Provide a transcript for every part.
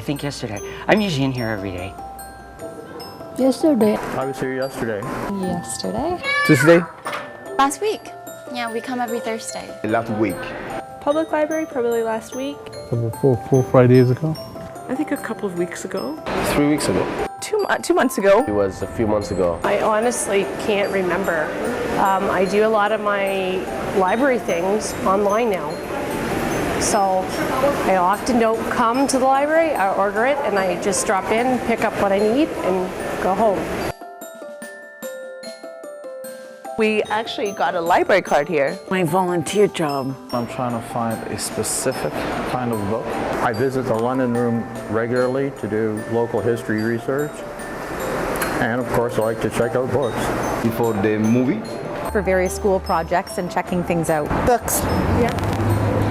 think yesterday. I'm usually in here every day. Yesterday. I was here yesterday. Yesterday. Tuesday. Last week. Yeah, we come every Thursday. Last week. Public library, probably last week. Four Fridays ago. I think a couple of weeks ago. 3 weeks ago. 2 months ago. It was a few months ago. I honestly can't remember. I do a lot of my library things online now. So I often don't come to the library, I order it, and I just drop in, pick up what I need, and go home. We actually got a library card here. My volunteer job. I'm trying to find a specific kind of book. I visit the London Room regularly to do local history research. And of course, I like to check out books. Before the movie. For various school projects and checking things out. Books. Yeah.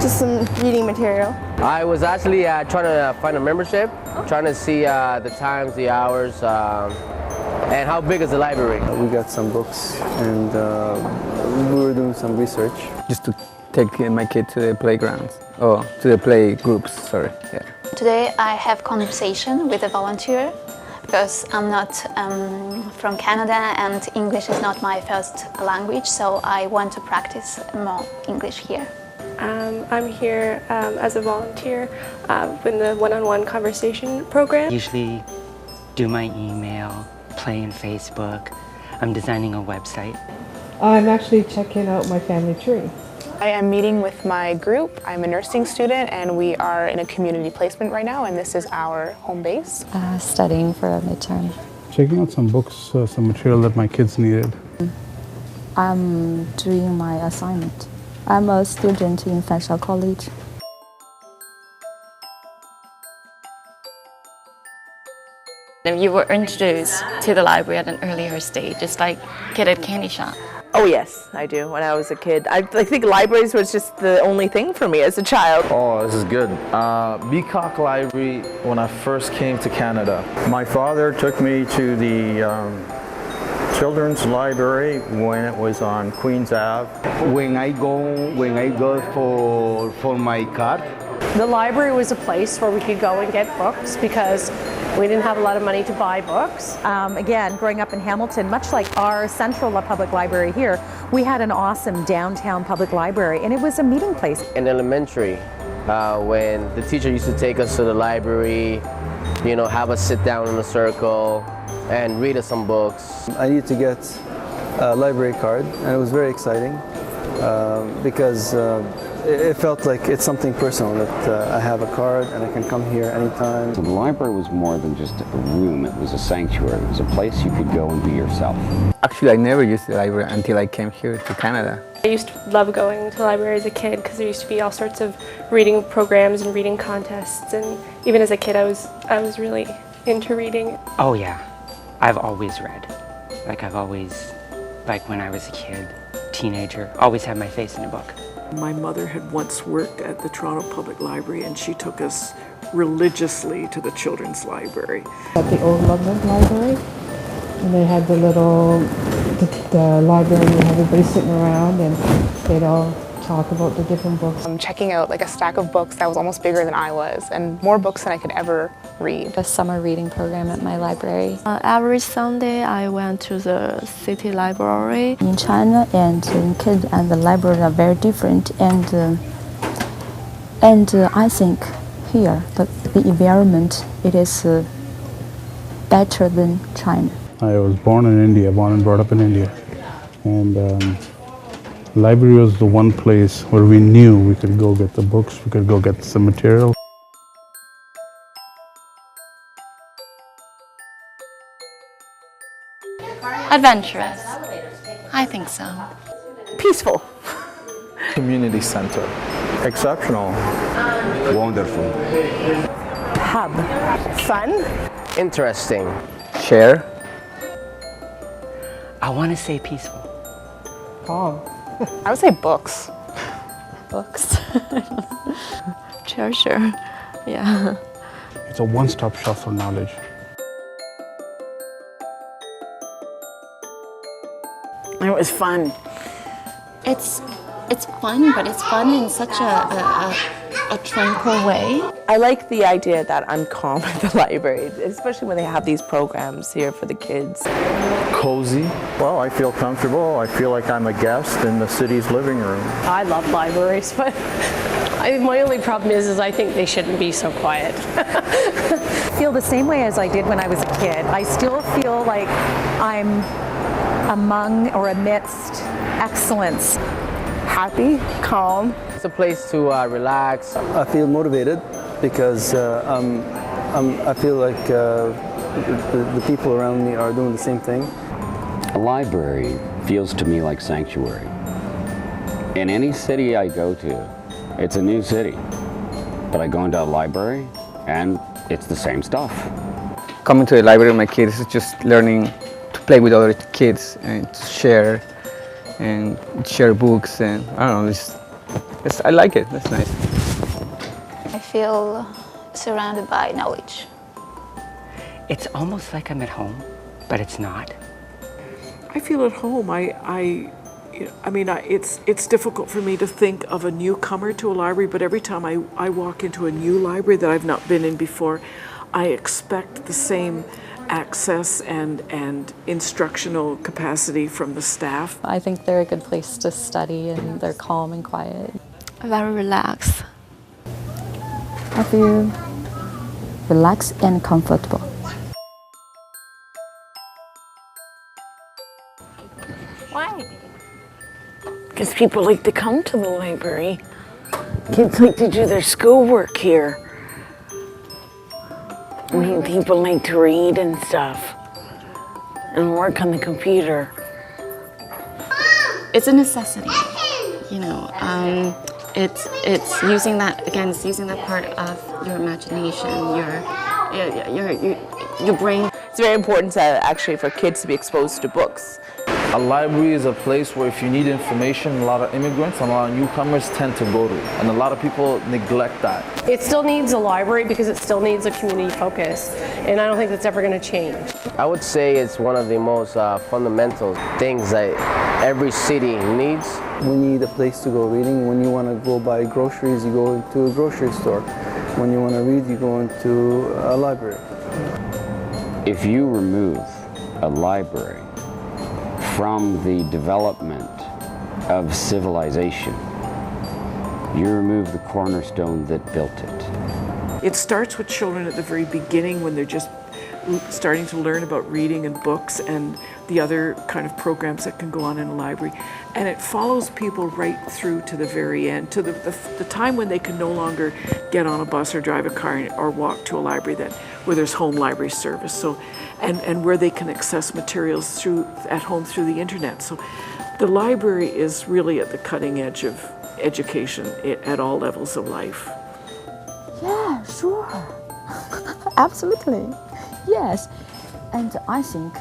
Just some reading material. I was actually trying to find a membership, trying to see the times, the hours, and how big is the library. We got some books and we were doing some research. Just to take my kid to the playgrounds. Oh, to the play groups, sorry. Yeah. Today I have conversation with a volunteer because I'm not from Canada and English is not my first language, so I want to practice more English here. I'm here as a volunteer in the one-on-one conversation program. Usually do my email, play in Facebook. I'm designing a website. I'm actually checking out my family tree. I am meeting with my group. I'm a nursing student and we are in a community placement right now, and this is our home base. Studying for a midterm. Checking out some books, some material that my kids needed. I'm doing my assignment. I'm a student in Fanshawe College. You were introduced to the library at an earlier stage, just like kid at candy shop. Oh yes, I do. When I was a kid, I think libraries was just the only thing for me as a child. Oh, this is good. Beacock Library, when I first came to Canada. My father took me to the Children's Library when it was on Queens Ave. When I go for my card. The library was a place where we could go and get books because we didn't have a lot of money to buy books. Again, growing up in Hamilton, much like our central public library here, we had an awesome downtown public library, and it was a meeting place. In elementary, when the teacher used to take us to the library, you know, have us sit down in a circle and read us some books. I needed to get a library card, and it was very exciting because it felt like it's something personal, that I have a card and I can come here anytime. So the library was more than just a room, it was a sanctuary. It was a place you could go and be yourself. Actually, I never used the library until I came here to Canada. I used to love going to the library as a kid because there used to be all sorts of reading programs and reading contests, and even as a kid I was really into reading. Oh yeah, I've always read. I've always, when I was a kid, teenager, always had my face in a book. My mother had once worked at the Toronto Public Library and she took us religiously to the Children's Library. At the old London Library, and they had the library where everybody sitting around and they'd all talk about the different books. I'm checking out like a stack of books that was almost bigger than I was, and more books than I could ever read. A summer reading program at my library. Every Sunday I went to the city library. In China and in kids and the library are very different, and I think here the environment it is better than China. I was born and brought up in India, and library was the one place where we knew we could go get the books, we could go get some material. Adventurous. I think so. Peaceful. Community center. Exceptional. Wonderful. Pub. Fun. Interesting. Share. I want to say peaceful. Oh. I would say books. Books. Treasure. Yeah. It's a one-stop shop for knowledge. It was fun. It's fun, but it's fun in such a tranquil way. I like the idea that I'm calm at the library, especially when they have these programs here for the kids. Cozy. Well, I feel comfortable. I feel like I'm a guest in the city's living room. I love libraries, but my only problem is I think they shouldn't be so quiet. I feel the same way as I did when I was a kid. I still feel like I'm among or amidst excellence. Happy, calm. It's a place to relax. I feel motivated because I feel like the people around me are doing the same thing. A library feels to me like sanctuary. In any city I go to, it's a new city. But I go into a library and it's the same stuff. Coming to the library with my kids is just learning to play with other kids and to share books, and I don't know, I like it. That's nice. I feel surrounded by knowledge. It's almost like I'm at home, but it's not. I feel at home. It's difficult for me to think of a newcomer to a library, but every time I walk into a new library that I've not been in before, I expect the same access and instructional capacity from the staff. I think they're a good place to study, and they're calm and quiet. Very relaxed. I feel relaxed and comfortable. Why? Because people like to come to the library. Kids like to do their schoolwork here. I mean, people like to read and stuff and work on the computer. It's a necessity, you know. It's using that, again, it's using that part of your imagination, your brain. It's very important for kids to be exposed to books. A library is a place where if you need information, a lot of immigrants and a lot of newcomers tend to go to. And a lot of people neglect that. It still needs a library because it still needs a community focus, and I don't think that's ever going to change. I would say it's one of the most fundamental things that every city needs. We need a place to go reading. When you want to go buy groceries, you go to a grocery store. When you want to read, you go into a library. If you remove a library from the development of civilization, you remove the cornerstone that built it. It starts with children at the very beginning when they're just starting to learn about reading and books and the other kind of programs that can go on in a library. And it follows people right through to the very end, to the time when they can no longer get on a bus or drive a car or walk to a library where there's home library service. So, and where they can access materials at home through the internet. So the library is really at the cutting edge of education at all levels of life. Yeah, sure. Absolutely. Yes. And I think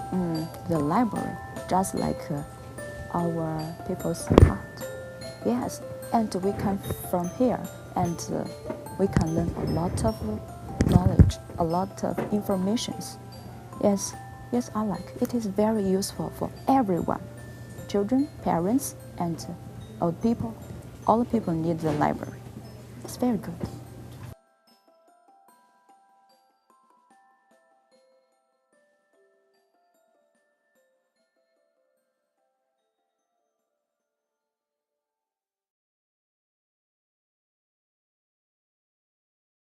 the library, just like our people's heart. Yes. And we come from here and we can learn a lot of knowledge, a lot of informations. Yes, I like. It is very useful for everyone. Children, parents, and old people. All people need the library. It's very good.